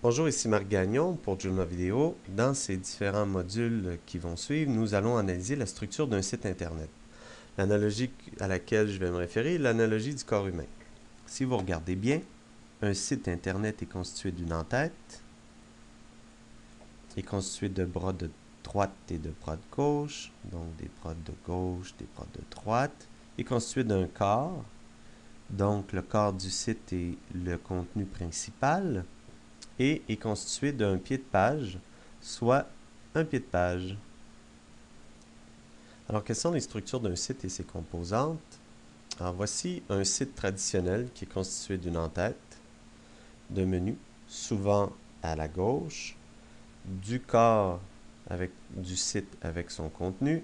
Bonjour, ici Marc Gagnon pour Joomla Vidéo. Dans ces différents modules qui vont suivre, nous allons analyser la structure d'un site Internet. L'analogie à laquelle je vais me référer est l'analogie du corps humain. Si vous regardez bien, un site Internet est constitué d'une en-tête, est constitué de bras de droite et de bras de gauche, donc des bras de gauche, des bras de droite, est constitué d'un corps, donc le corps du site est le contenu principal, et est constitué d'un pied de page, soit un pied de page. Alors, quelles sont les structures d'un site et ses composantes? Alors, voici un site traditionnel qui est constitué d'une en-tête, d'un menu, souvent à la gauche, du corps du site avec son contenu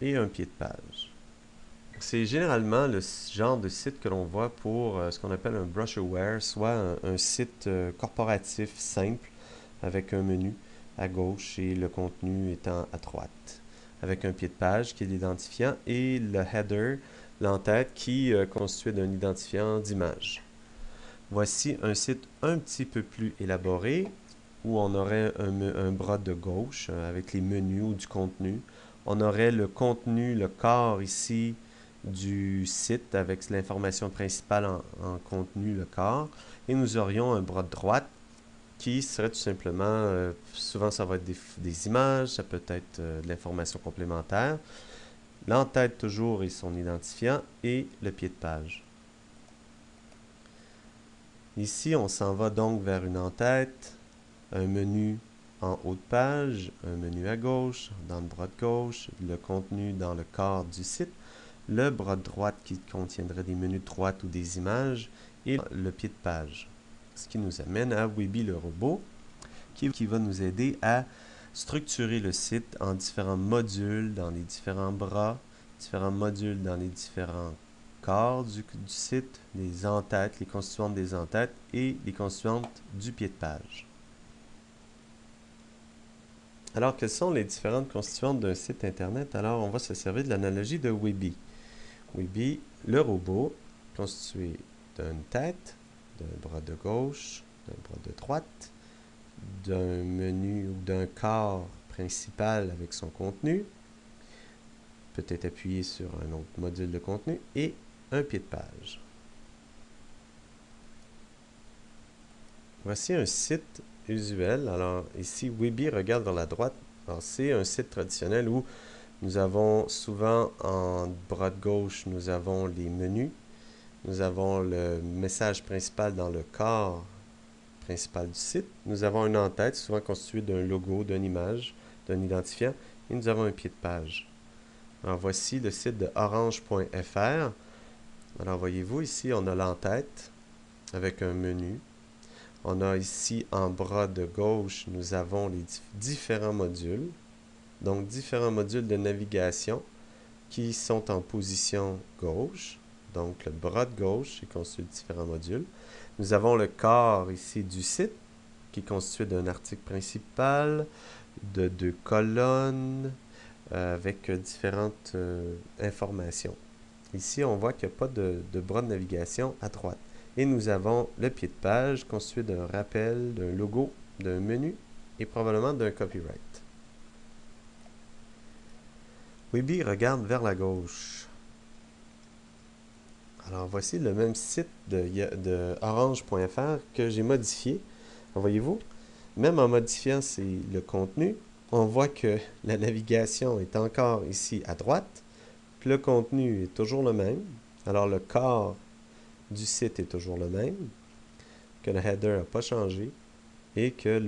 et un pied de page. C'est généralement le genre de site que l'on voit pour ce qu'on appelle un brusherware, soit un site corporatif simple avec un menu à gauche et le contenu étant à droite, avec un pied de page qui est l'identifiant et le header, l'entête, qui est constitué d'un identifiant d'image. Voici un site un petit peu plus élaboré où on aurait un bras de gauche avec les menus ou du contenu. On aurait le contenu, le corps ici du site avec l'information principale en contenu, le corps. Et nous aurions un bras de droite qui serait tout simplement, souvent ça va être des images, ça peut être de l'information complémentaire. L'entête toujours et son identifiant et le pied de page. Ici, on s'en va donc vers une en-tête, un menu en haut de page, un menu à gauche, dans le bras de gauche, le contenu dans le corps du site, le bras de droite qui contiendrait des menus de droite ou des images, et le pied de page. Ce qui nous amène à Weeby le robot, qui va nous aider à structurer le site en différents modules dans les différents bras, différents modules dans les différents corps du site, les entêtes, les constituantes des entêtes et les constituantes du pied de page. Alors, quelles sont les différentes constituantes d'un site Internet? Alors, on va se servir de l'analogie de Weeby. Weeby, le robot, constitué d'une tête, d'un bras de gauche, d'un bras de droite, d'un menu ou d'un corps principal avec son contenu, peut-être appuyé sur un autre module de contenu, et un pied de page. Voici un site usuel. Alors ici, Weeby regarde vers la droite. Alors c'est un site traditionnel où nous avons souvent en bras de gauche, nous avons les menus, nous avons le message principal dans le corps principal du site. Nous avons une en-tête, souvent constituée d'un logo, d'une image, d'un identifiant, et nous avons un pied de page. Alors voici le site de orange.fr. Alors voyez-vous, ici on a l'en-tête avec un menu. On a ici en bras de gauche, nous avons les différents modules. Donc différents modules de navigation qui sont en position gauche. Donc le bras de gauche est constitué de différents modules. Nous avons le corps ici du site qui est constitué d'un article principal, de deux colonnes avec différentes informations. Ici, on voit qu'il n'y a pas de bras de navigation à droite. Et nous avons le pied de page constitué d'un rappel, d'un logo, d'un menu et probablement d'un copyright. Weeby regarde vers la gauche. Alors voici le même site de orange.fr que j'ai modifié. Voyez-vous, même en modifiant le contenu, on voit que la navigation est encore ici à droite, que le contenu est toujours le même. Alors le corps du site est toujours le même, que le header n'a pas changé et que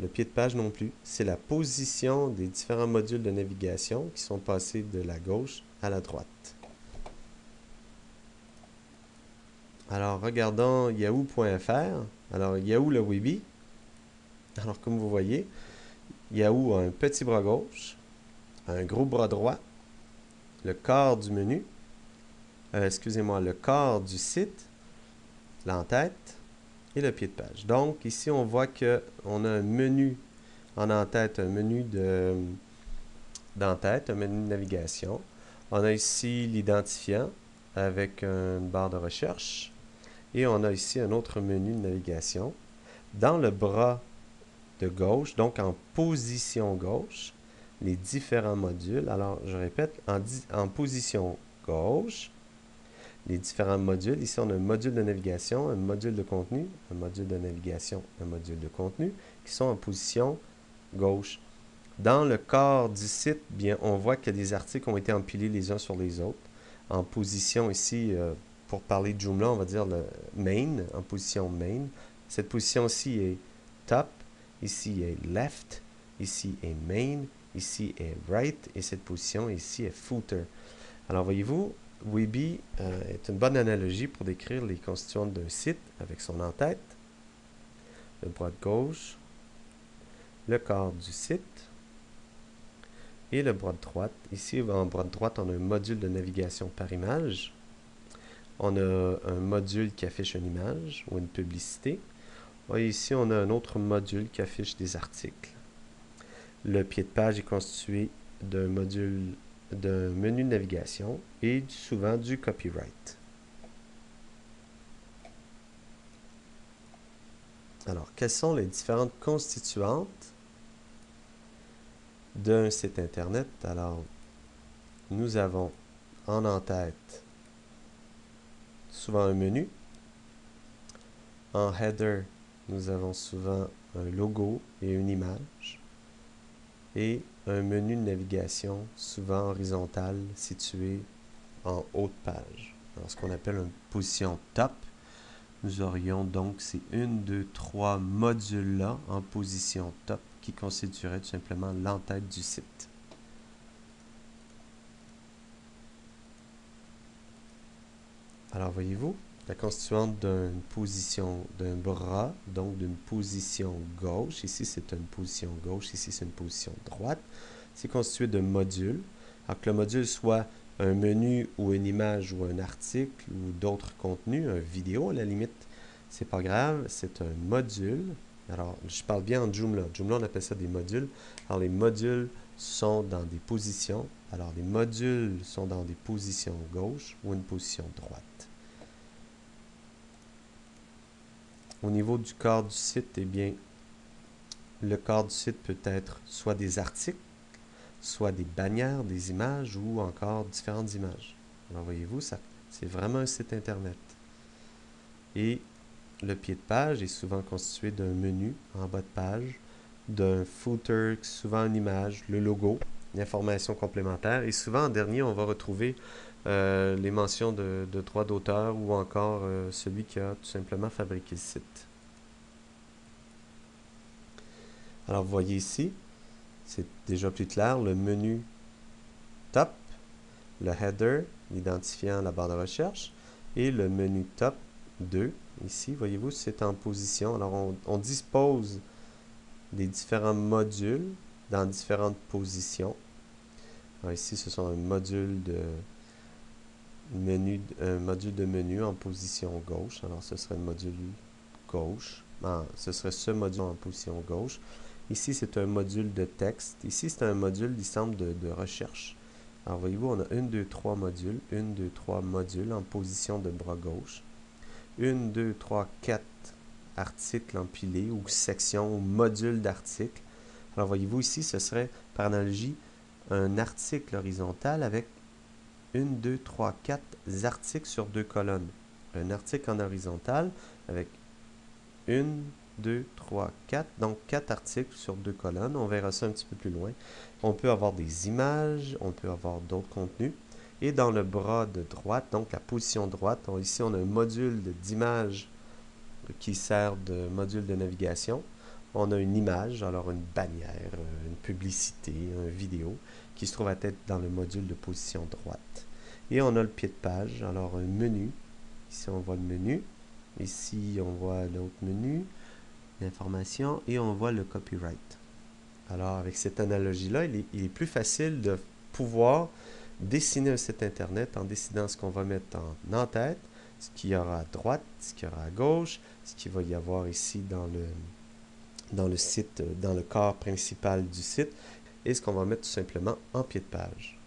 le pied de page non plus. C'est la position des différents modules de navigation qui sont passés de la gauche à la droite. Alors, regardons yahoo.fr. Alors, Yahoo le Weeby. Alors, comme vous voyez, Yahoo a un petit bras gauche, un gros bras droit, le corps du menu, excusez-moi, le corps du site, l'entête et le pied de page. Donc, ici, on voit qu'on a un menu en en-tête, un menu d'en-tête, un menu de navigation. On a ici l'identifiant avec une barre de recherche. Et on a ici un autre menu de navigation. dans le bras de gauche, donc en position gauche, les différents modules. Alors, je répète, en position gauche, les différents modules. Ici, on a un module de navigation, un module de contenu, un module de navigation, un module de contenu, qui sont en position gauche. Dans le corps du site, bien, on voit que des articles ont été empilés les uns sur les autres. En position ici, pour parler de Joomla, on va dire le main, en position main. Cette position-ci est top, ici est left, ici est main, ici est right, et cette position ici est footer. Alors voyez-vous, Weeby est une bonne analogie pour décrire les constituantes d'un site avec son en-tête, le bras de gauche, le corps du site et le bras de droite. Ici, en bras de droite, on a un module de navigation par image. On a un module qui affiche une image ou une publicité. Et ici, on a un autre module qui affiche des articles. Le pied de page est constitué d'un menu de navigation et souvent du copyright. Alors, quelles sont les différentes constituantes d'un site internet? Alors, nous avons en tête souvent un menu. En header, nous avons souvent un logo et une image. Et un menu de navigation, souvent horizontal, situé en haut de page. Alors, ce qu'on appelle une position top. Nous aurions donc ces 1, 2, 3 modules-là en position top qui constitueraient tout simplement l'entête du site. Alors, voyez-vous, la constituante d'une position d'un bras, donc d'une position gauche, ici c'est une position gauche, ici c'est une position droite, c'est constitué de modules. Alors que le module soit un menu ou une image ou un article ou d'autres contenus, une vidéo à la limite, c'est pas grave, c'est un module. Alors, je parle bien en Joomla. Joomla, on appelle ça des modules. Alors, les modules sont dans des positions. Alors, les modules sont dans des positions gauche ou une position droite. Au niveau du corps du site, eh bien, le corps du site peut être soit des articles, soit des bannières, des images ou encore différentes images. Alors, voyez-vous, ça, c'est vraiment un site Internet. Et le pied de page est souvent constitué d'un menu en bas de page, d'un footer, souvent une image, le logo, l'information complémentaire. Et souvent, en dernier, on va retrouver les mentions de droit d'auteur ou encore celui qui a tout simplement fabriqué le site. Alors, vous voyez ici, c'est déjà plus clair, le menu top, le header, identifiant la barre de recherche, et le menu top 2. Ici, voyez-vous, c'est en position. Alors, on dispose des différents modules dans différentes positions. Alors, ici, ce sont un module de menu en position gauche. Alors, ce serait le module gauche. Ce serait ce module en position gauche. Ici, c'est un module de texte. Ici, c'est un module, il semble, de recherche. Alors, voyez-vous, on a 1, 2, 3 modules. 1, 2, 3 modules en position de bras gauche. 1, 2, 3, 4 articles empilés ou sections ou modules d'articles. Alors, voyez-vous, ici, ce serait, par analogie, un article horizontal avec 1, 2, 3, 4 articles sur 2 colonnes. Un article en horizontal avec 1, 2, 3, 4. Donc, 4 articles sur 2 colonnes. On verra ça un petit peu plus loin. On peut avoir des images, on peut avoir d'autres contenus. Et dans le bras de droite, donc la position droite, ici on a un module d'image qui sert de module de navigation. On a une image, alors une bannière, une publicité, une vidéo, qui se trouve à être dans le module de position droite. Et on a le pied de page, alors un menu. Ici on voit le menu. Ici on voit l'autre menu, l'information, et on voit le copyright. Alors avec cette analogie-là, il est plus facile de pouvoir dessiner un site internet en décidant ce qu'on va mettre en en-tête, ce qu'il y aura à droite, ce qu'il y aura à gauche, ce qu'il va y avoir ici dans le site, dans le corps principal du site, et ce qu'on va mettre tout simplement en pied de page.